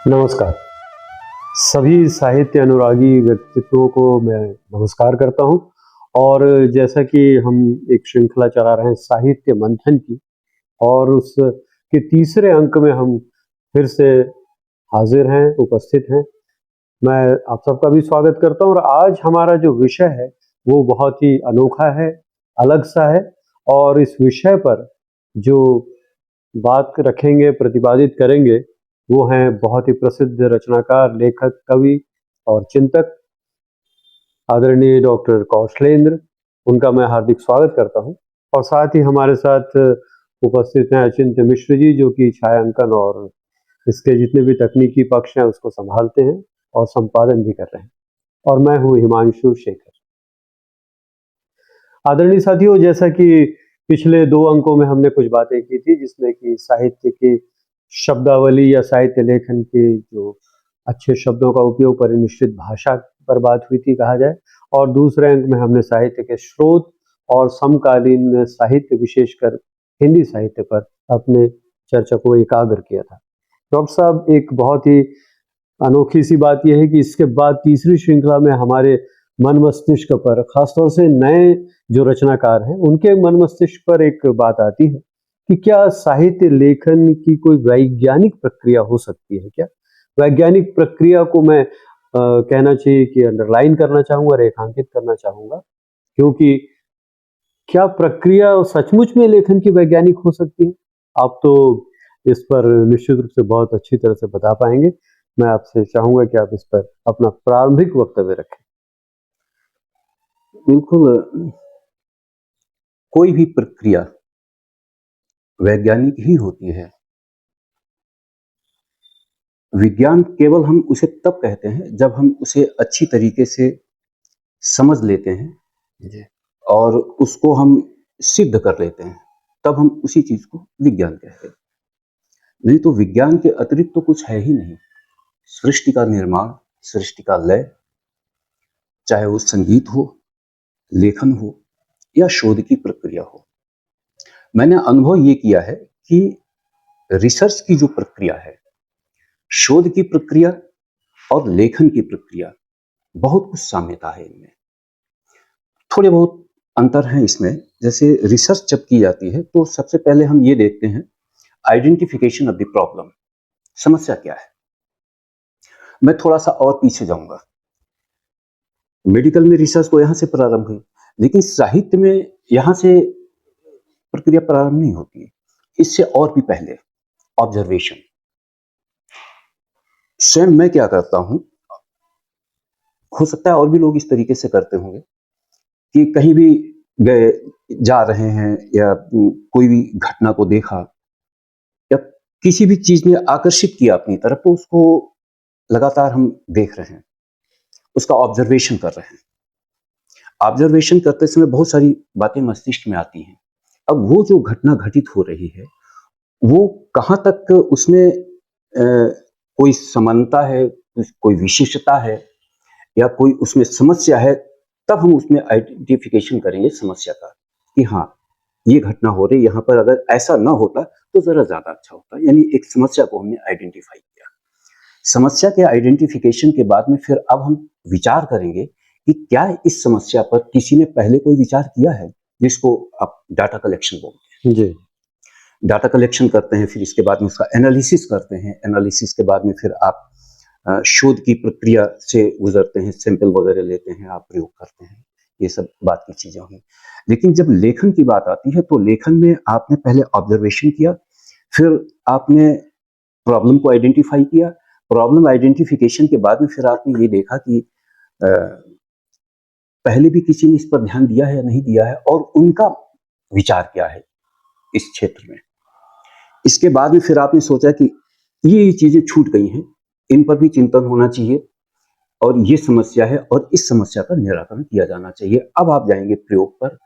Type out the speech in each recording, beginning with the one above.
नमस्कार। सभी साहित्य अनुरागी व्यक्तित्वों को मैं नमस्कार करता हूँ। और जैसा कि हम एक श्रृंखला चला रहे हैं साहित्य मंथन की, और उसके तीसरे अंक में हम फिर से हाजिर हैं, उपस्थित हैं। मैं आप सबका भी स्वागत करता हूँ। और आज हमारा जो विषय है वो बहुत ही अनोखा है, अलग सा है। और इस विषय पर जो बात रखेंगे, प्रतिपादित करेंगे, वो हैं बहुत ही प्रसिद्ध रचनाकार, लेखक, कवि और चिंतक आदरणीय डॉक्टर कौशलेंद्र। उनका मैं हार्दिक स्वागत करता हूं। और साथ ही हमारे साथ उपस्थित हैं अचिंत्य मिश्र जी, जो कि छायांकन और इसके जितने भी तकनीकी पक्ष हैं उसको संभालते हैं और संपादन भी कर रहे हैं। और मैं हूं हिमांशु शेखर। आदरणीय साथियों, जैसा कि पिछले 2 अंकों में हमने कुछ बातें की थी, जिसमें कि साहित्य की शब्दावली या साहित्य लेखन के जो अच्छे शब्दों का उपयोग परिनिश्चित भाषा पर बात हुई थी, कहा जाए। और दूसरे अंक में हमने साहित्य के स्रोत और समकालीन साहित्य, विशेषकर हिंदी साहित्य पर अपने चर्चा को एकाग्र किया था। डॉक्टर साहब, एक बहुत ही अनोखी सी बात यह है कि इसके बाद तीसरी श्रृंखला में हमारे मन मस्तिष्क पर, खासतौर से नए जो रचनाकार हैं उनके मन मस्तिष्क पर एक बात आती है कि क्या साहित्य लेखन की कोई वैज्ञानिक प्रक्रिया हो सकती है क्या? वैज्ञानिक प्रक्रिया को मैं कहना चाहिए कि अंडरलाइन करना चाहूंगा, रेखांकित करना चाहूंगा, क्योंकि क्या प्रक्रिया सचमुच में लेखन की वैज्ञानिक हो सकती है? आप तो इस पर निश्चित रूप से बहुत अच्छी तरह से बता पाएंगे। मैं आपसे चाहूंगा कि आप इस पर अपना प्रारंभिक वक्तव्य रखें। बिल्कुल। कोई भी प्रक्रिया वैज्ञानिक ही होती है। विज्ञान केवल हम उसे तब कहते हैं जब हम उसे अच्छी तरीके से समझ लेते हैं जी। और उसको हम सिद्ध कर लेते हैं, तब हम उसी चीज को विज्ञान कहते हैं। नहीं तो विज्ञान के अतिरिक्त तो कुछ है ही नहीं। सृष्टि का निर्माण, सृष्टि का लय, चाहे वो संगीत हो, लेखन हो या शोध की प्रक्रिया हो। मैंने अनुभव ये किया है कि रिसर्च की जो प्रक्रिया है, शोध की प्रक्रिया और लेखन की प्रक्रिया, बहुत कुछ साम्यता है इनमें। थोड़े बहुत अंतर हैं इसमें। जैसे रिसर्च जब की जाती है तो सबसे पहले हम ये देखते हैं आइडेंटिफिकेशन ऑफ द प्रॉब्लम, समस्या क्या है। मैं थोड़ा सा और पीछे जाऊंगा। मेडिकल में रिसर्च तो यहां से प्रारंभ हुई, लेकिन साहित्य में यहां से प्रक्रिया प्रारंभ नहीं होती। इससे और भी पहले ऑब्जर्वेशन। स्वयं मैं क्या करता हूं, हो सकता है और भी लोग इस तरीके से करते होंगे कि कहीं भी गए, जा रहे हैं या कोई भी घटना को देखा या किसी भी चीज ने आकर्षित किया अपनी तरफ, तो उसको लगातार हम देख रहे हैं, उसका ऑब्जर्वेशन कर रहे हैं। ऑब्जर्वेशन करते समय बहुत सारी बातें मस्तिष्क में आती हैं। अब वो जो घटना घटित हो रही है, वो कहाँ तक उसमें कोई समानता है, कोई विशेषता है या कोई उसमें समस्या है, तब हम उसमें आइडेंटिफिकेशन करेंगे समस्या का कि हाँ, ये घटना हो रही है, यहाँ पर अगर ऐसा ना होता तो जरा ज्यादा अच्छा होता। यानी एक समस्या को हमने आइडेंटिफाई किया। समस्या के आइडेंटिफिकेशन के बाद में फिर अब हम विचार करेंगे कि क्या इस समस्या पर किसी ने पहले कोई विचार किया है, जिसको आप डाटा कलेक्शन बोलते हैं। जी। डाटा कलेक्शन करते हैं, फिर इसके बाद में उसका एनालिसिस करते हैं। एनालिसिस के बाद में फिर आप शोध की प्रक्रिया से गुजरते हैं, सैंपल वगैरह लेते हैं, आप प्रयोग करते हैं। ये सब बात की चीजें हुई। लेकिन जब लेखन की बात आती है तो लेखन में आपने पहले ऑब्जर्वेशन किया, फिर आपने प्रॉब्लम को आइडेंटिफाई किया। प्रॉब्लम आइडेंटिफिकेशन के बाद में फिर आपने ये देखा कि पहले भी किसी ने इस पर ध्यान दिया है या नहीं दिया है, और उनका विचार क्या है इस क्षेत्र में। इसके बाद में फिर आपने सोचा कि ये चीजें छूट गई हैं, इन पर भी चिंतन होना चाहिए, और ये समस्या है और इस समस्या का निराकरण किया जाना चाहिए। अब आप जाएंगे प्रयोग पर।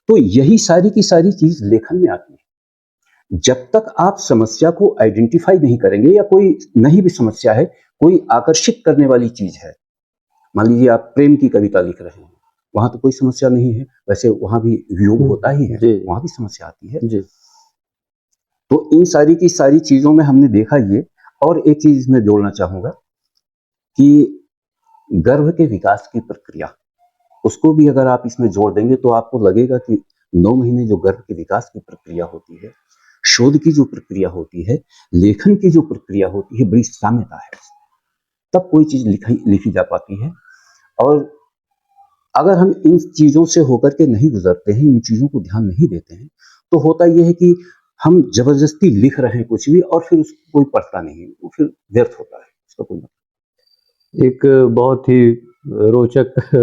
तो यही सारी की सारी चीज लेखन में आती है। जब तक आप समस्या को आइडेंटिफाई नहीं करेंगे, या कोई नहीं भी समस्या है, कोई आकर्षित करने वाली चीज है, मान लीजिए आप प्रेम की कविता लिख रहे हैं, वहां तो कोई समस्या नहीं है, वैसे वहां भी वियोग होता ही है, वहां भी समस्या आती है। जी। तो इन सारी की सारी चीजों में हमने देखा ये, और एक चीज इसमें जोड़ना चाहूंगा कि गर्भ के विकास की प्रक्रिया, उसको भी अगर आप इसमें जोड़ देंगे तो आपको लगेगा कि 9 महीने जो गर्भ के विकास की प्रक्रिया होती है, शोध की जो प्रक्रिया होती है, लेखन की जो प्रक्रिया होती है, बड़ी साम्यता है। तब कोई चीज लिखी जा पाती है। और अगर हम इन चीजों से होकर के नहीं गुजरते हैं, इन चीजों को ध्यान नहीं देते हैं, तो होता यह है कि हम जबरदस्ती लिख रहे हैं कुछ भी और फिर उसको कोई पढ़ता नहीं, वो फिर व्यर्थ होता है, उसका कोई मतलब। एक बहुत ही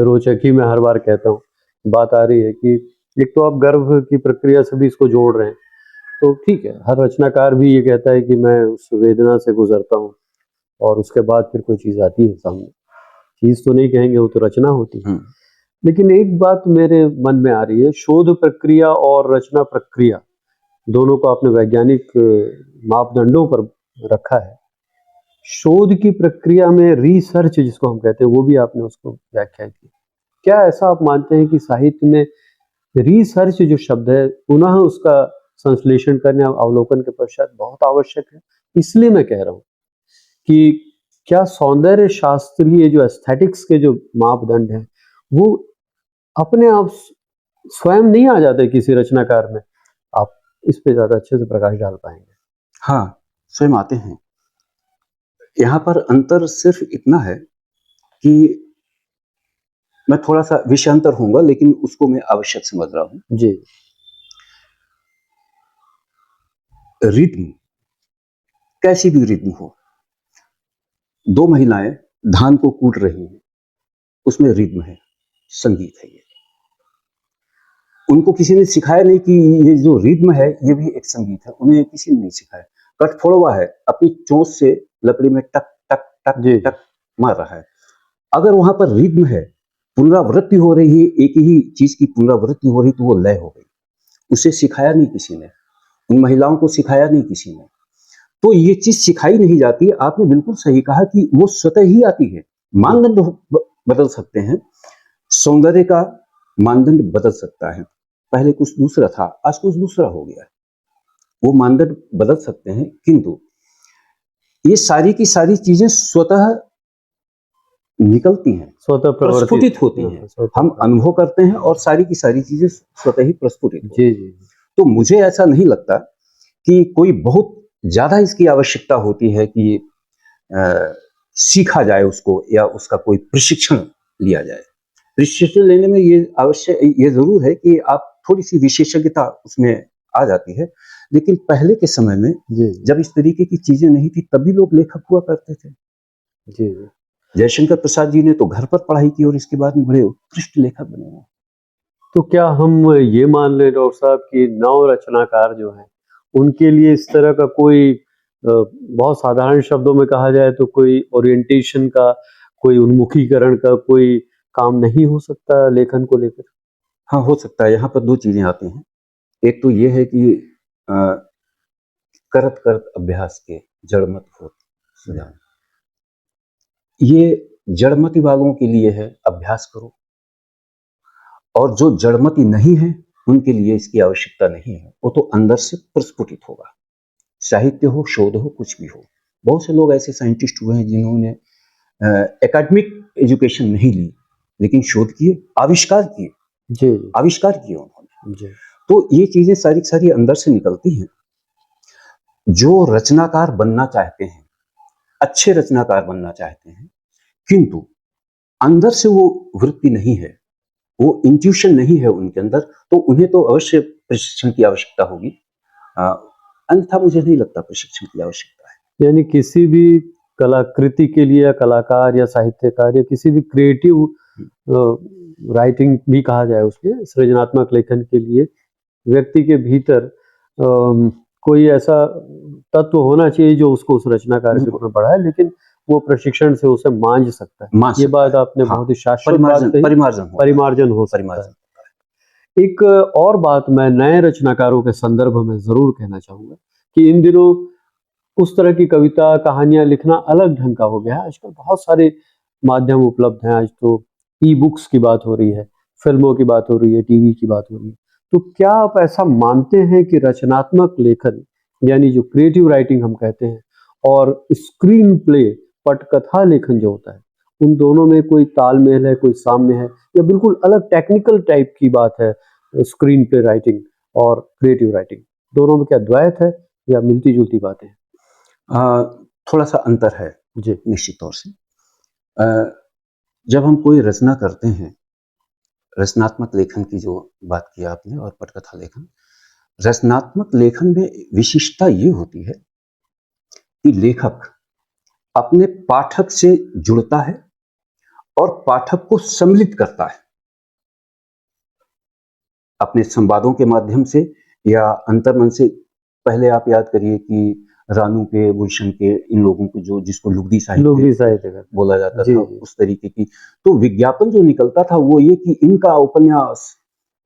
रोचक ही मैं हर बार कहता हूँ, बात आ रही है कि एक तो आप गर्भ की प्रक्रिया से भी इसको जोड़ रहे हैं, तो ठीक है, हर रचनाकार भी ये कहता है कि मैं उस वेदना से गुजरता हूँ और उसके बाद फिर कोई चीज़ आती है सामने। चीज़ तो नहीं कहेंगे, वो तो रचना होती है। लेकिन एक बात मेरे मन में आ रही है, शोध प्रक्रिया और रचना प्रक्रिया दोनों को आपने वैज्ञानिक मापदंडों पर रखा है। शोध की प्रक्रिया में रिसर्च जिसको हम कहते हैं, वो भी आपने उसको व्याख्या की। क्या ऐसा आप मानते हैं कि साहित्य में रिसर्च जो शब्द है, पुनः उसका संश्लेषण करने, अवलोकन के पश्चात बहुत आवश्यक है? इसलिए मैं कह रहा हूँ कि क्या सौंदर्य शास्त्रीय जो एस्थेटिक्स के जो मापदंड हैं, वो अपने आप स्वयं नहीं आ जाते किसी रचनाकार में? आप इस पे ज़्यादा अच्छे से प्रकाश डाल पाएंगे। हाँ, स्वयं आते हैं। यहाँ पर अंतर सिर्फ इतना है कि मैं थोड़ा सा विषयांतर होऊंगा, लेकिन उसको मैं आवश्यक समझ रहा हूँ। जी। रिद्म, कैसी भी रिद्म हो, 2 महिलाएं धान को कूट रही हैं, उसमें रिद्म है, संगीत है। ये उनको किसी ने सिखाया नहीं कि ये जो रिद्म है ये भी एक संगीत है, उन्हें किसी ने नहीं सिखाया। कठफोड़वा है, अपनी चोंच से लकड़ी में टक टक टक जी। टक मार रहा है। अगर वहां पर रिद्म है, पुनरावृत्ति हो रही है, एक ही चीज की पुनरावृत्ति हो रही, तो वो लय हो गई। उसे सिखाया नहीं किसी ने, उन महिलाओं को सिखाया नहीं किसी ने, तो ये चीज सिखाई नहीं जाती। आपने बिल्कुल सही कहा कि वो स्वतः ही आती है। मानदंड बदल सकते हैं, सौंदर्य का मानदंड बदल सकता है। पहले कुछ दूसरा था, आज कुछ दूसरा हो गया है, वो मानदंड बदल सकते हैं, किंतु ये सारी की सारी चीजें स्वतः निकलती हैं, स्वतः प्रस्फुटित होती हैं। हम अनुभव करते हैं और सारी की सारी चीजें स्वतः ही प्रस्फुटित होती हैं। जी। तो मुझे ऐसा नहीं लगता कि कोई बहुत ज्यादा इसकी आवश्यकता होती है कि सीखा जाए उसको, या उसका कोई प्रशिक्षण लिया जाए। प्रशिक्षण लेने में ये जरूर है कि आप थोड़ी सी विशेषज्ञता उसमें आ जाती है, लेकिन पहले के समय में जब इस तरीके की चीजें नहीं थी, तभी लोग लेखक हुआ करते थे। जी। जयशंकर प्रसाद जी ने तो घर पर पढ़ाई की और इसके बाद में बड़े उत्कृष्ट लेखक बने हैं। तो क्या हम ये मान लें डॉक्टर साहब कि नव रचनाकार जो हैं, उनके लिए इस तरह का कोई बहुत साधारण शब्दों में कहा जाए तो कोई ओरिएंटेशन का, कोई उन्मुखीकरण का कोई काम नहीं हो सकता लेखन को लेकर? हाँ, हो सकता है। यहाँ पर 2 चीजें आती हैं। एक तो ये है कि करत करत अभ्यास के जड़मत होत सुजान। ये जड़मति वालों के लिए है, अभ्यास करो, और जो जड़मति नहीं है उनके लिए इसकी आवश्यकता नहीं है, वो तो अंदर से प्रस्फुटित होगा। साहित्य हो, शोध हो, कुछ भी हो। बहुत से लोग ऐसे साइंटिस्ट हुए हैं जिन्होंने एकेडमिक एजुकेशन नहीं ली, लेकिन शोध किए, आविष्कार किए, आविष्कार किए उन्होंने। तो ये चीजें सारी सारी अंदर से निकलती हैं। जो रचनाकार बनना चाहते हैं, अच्छे रचनाकार बनना चाहते हैं, किंतु अंदर से वो वृत्ति नहीं है, वो इंट्यूशन नहीं है उनके अंदर, तो उन्हें तो अवश्य प्रशिक्षण की आवश्यकता होगी। अन्यथा मुझे नहीं लगता प्रशिक्षण की आवश्यकता है। यानी किसी भी कलाकृति के लिए, या कलाकार या साहित्यकार या किसी भी क्रिएटिव राइटिंग भी कहा जाए, उसमें सृजनात्मक लेखन के लिए व्यक्ति के भीतर कोई ऐसा तत्व होना चाहिए जो उसको उस रचनाकार के रूप में बढ़ाए, लेकिन वो प्रशिक्षण से उसे मांझ सकता है। ये बात आपने बहुत ही शाश्वत बात कही, परिमार्जन हो सकता है। एक और बात मैं नए रचनाकारों के संदर्भ में जरूर कहना चाहूंगा कि इन दिनों उस तरह की कविता, कहानियां लिखना अलग ढंग का हो गया है। आजकल बहुत सारे माध्यम उपलब्ध हैं। आज तो ई बुक्स की बात हो रही है, फिल्मों की बात हो रही है, टीवी की बात हो रही है। तो क्या आप ऐसा मानते हैं कि रचनात्मक लेखन, यानी जो क्रिएटिव राइटिंग हम कहते हैं, और स्क्रीन प्ले पटकथा लेखन जो होता है, उन दोनों में कोई तालमेल है, कोई साम्य है, या बिल्कुल अलग टेक्निकल टाइप की बात है स्क्रीन प्ले राइटिंग और क्रिएटिव राइटिंग? दोनों में क्या द्वैत है या मिलती जुलती बातें हैं? थोड़ा सा अंतर है जी। निश्चित तौर से। जब हम कोई रचना करते हैं, रचनात्मक लेखन की जो बात की आपने और पटकथा लेखन, रचनात्मक लेखन में विशिष्टता ये होती है कि लेखक अपने पाठक से जुड़ता है और पाठक को सम्मिलित करता है अपने संवादों के माध्यम से या अंतर्मन से। पहले आप याद करिए कि रानू के, गुलशन के, इन लोगों को जो जिसको लुगदी लोकगीत साहित्य साहित्य का। बोला जाता जी, था, जी। उस तरीके की। तो विज्ञापन जो निकलता था वो ये कि इनका उपन्यास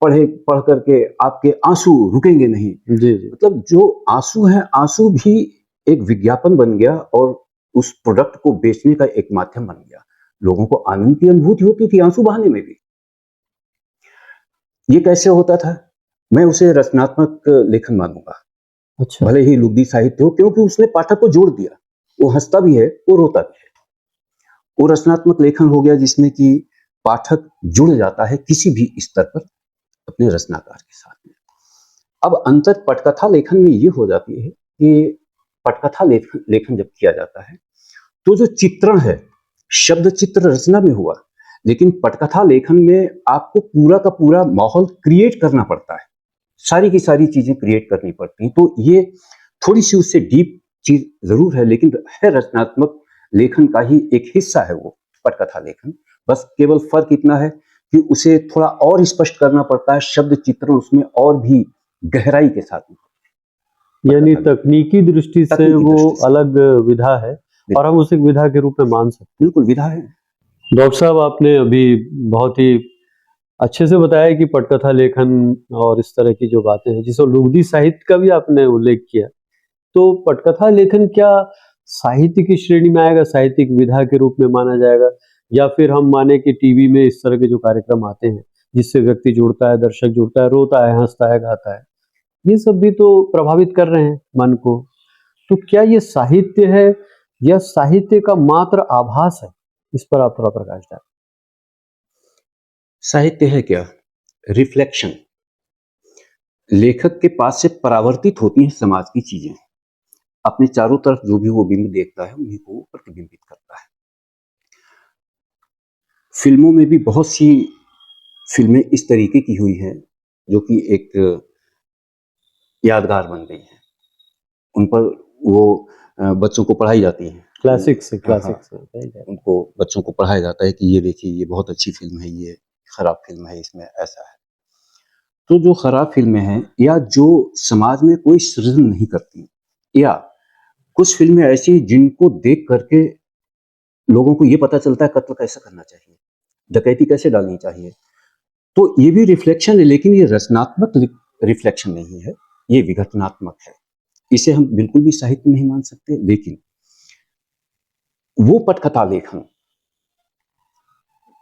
पढ़ करके आपके आंसू रुकेंगे नहीं। जी, जी। मतलब जो आंसू हैं, आंसू भी एक विज्ञापन बन गया और उस प्रोडक्ट को बेचने का एक माध्यम बन गया। लोगों को आनंद की अनुभूति होती थी आंसू बहाने में भी। ये कैसे होता था? मैं उसे रचनात्मक लेखन मानूंगा, अच्छा। भले ही लुगदी साहित्य हो, क्योंकि उसने पाठक को जोड़ दिया। वो हंसता भी है, वो रोता भी है। वो रचनात्मक लेखन हो गया जिसमें कि पाठक जुड़ जाता है किसी भी स्तर पर अपने रचनाकार के साथ में। अब अंतर पटकथा लेखन में ये हो जाती है कि पटकथा लेखन जब किया जाता है तो जो चित्रण है, शब्द चित्र रचना में हुआ, लेकिन पटकथा लेखन में आपको पूरा का पूरा माहौल क्रिएट करना पड़ता है। सारी की सारी चीजें क्रिएट करनी पड़ती हैं। तो ये थोड़ी सी उससे डीप चीज जरूर है, लेकिन है रचनात्मक लेखन का ही एक हिस्सा है वो पटकथा लेखन। बस केवल फर्क इतना है कि उसे थोड़ा और स्पष्ट करना पड़ता है, शब्द चित्रण उसमें और भी गहराई के साथ में। यानी पटकथा लेखन तकनीकी दृष्टि से तकनीकी वो दृष्टि से अलग विधा है और हम उसे एक विधा के रूप में मान सकते बिल्कुल विधा है। हैं। डॉक्टर साहब, आपने अभी बहुत ही अच्छे से बताया कि पटकथा लेखन और इस तरह की जो बातें हैं, जिसमें लुगदी साहित्य का भी आपने उल्लेख किया। तो पटकथा लेखन क्या साहित्य की श्रेणी में आएगा, साहित्यिक विधा के रूप में माना जाएगा, या फिर हम माने कि टीवी में इस तरह के जो कार्यक्रम आते हैं जिससे व्यक्ति जुड़ता है, दर्शक जुड़ता है, रोता है, हंसता है, गाता है, ये सब भी तो प्रभावित कर रहे हैं मन को? तो क्या ये साहित्य है या साहित्य का मात्र आभास है? इस पर आप थोड़ा प्रकाश डालें। साहित्य है क्या? रिफ्लेक्शन। लेखक के पास से परावर्तित होती हैं समाज की चीजें। अपने चारों तरफ जो भी वो बिंब देखता है उन्हीं को वो प्रतिबिंबित करता है। फिल्मों में भी बहुत सी फिल्में इस तरीके की हुई हैं जो कि एक यादगार बन गई हैं। उन पर वो बच्चों को पढ़ाई जाती है। क्लासिक्स हाँ, क्लासिक्स सही कह रहे हैं। उनको बच्चों को पढ़ाया जाता है कि ये देखिए ये बहुत अच्छी फिल्म है, ये खराब फिल्म है, इसमें ऐसा है। तो जो खराब फिल्में हैं या जो समाज में कोई सृजन नहीं करती, या कुछ फिल्में ऐसी जिनको देख करके लोगों को ये पता चलता है कत्ल कैसे करना चाहिए, डकैती कैसे डालनी चाहिए, तो ये भी रिफ्लेक्शन है, लेकिन ये रचनात्मक रिफ्लेक्शन नहीं है, ये विघटनात्मक है। इसे हम बिल्कुल भी साहित्य नहीं मान सकते। लेकिन वो पटकथा लेखन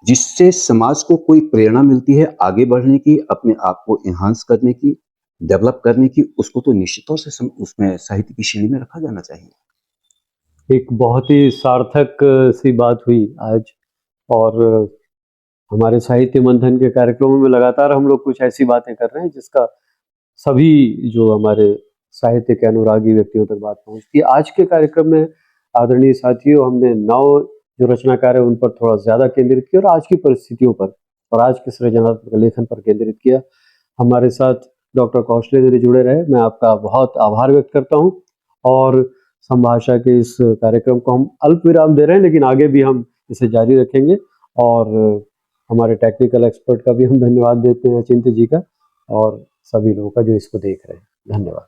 जिससे समाज को कोई प्रेरणा मिलती है आगे बढ़ने की, अपने आप को एनहांस करने की, डेवलप करने की, उसको तो निश्चित तौर से उसमें साहित्य की श्रेणी में रखा जाना चाहिए। एक बहुत ही सार्थक सी बात हुई आज, और हमारे साहित्य मंथन के कार्यक्रमों में लगातार हम लोग कुछ ऐसी बातें कर रहे हैं जिसका सभी जो हमारे साहित्य के अनुरागी व्यक्तियों तक बात पहुंचती है। आज के कार्यक्रम में आदरणीय साथियों, हमने नौ जो रचनाकार है उन पर थोड़ा ज्यादा केंद्रित किया और आज की परिस्थितियों पर और आज के सृजनात्मक लेखन पर केंद्रित किया। हमारे साथ डॉक्टर कौशलेंद्र जुड़े रहे, मैं आपका बहुत आभार व्यक्त करता हूं। और संभाषा के इस कार्यक्रम को हम अल्प विराम दे रहे हैं, लेकिन आगे भी हम इसे जारी रखेंगे। और हमारे टेक्निकल एक्सपर्ट का भी हम धन्यवाद देते हैं, अचिंत्य जी का, और सभी लोगों का जो इसको देख रहे हैं। धन्यवाद।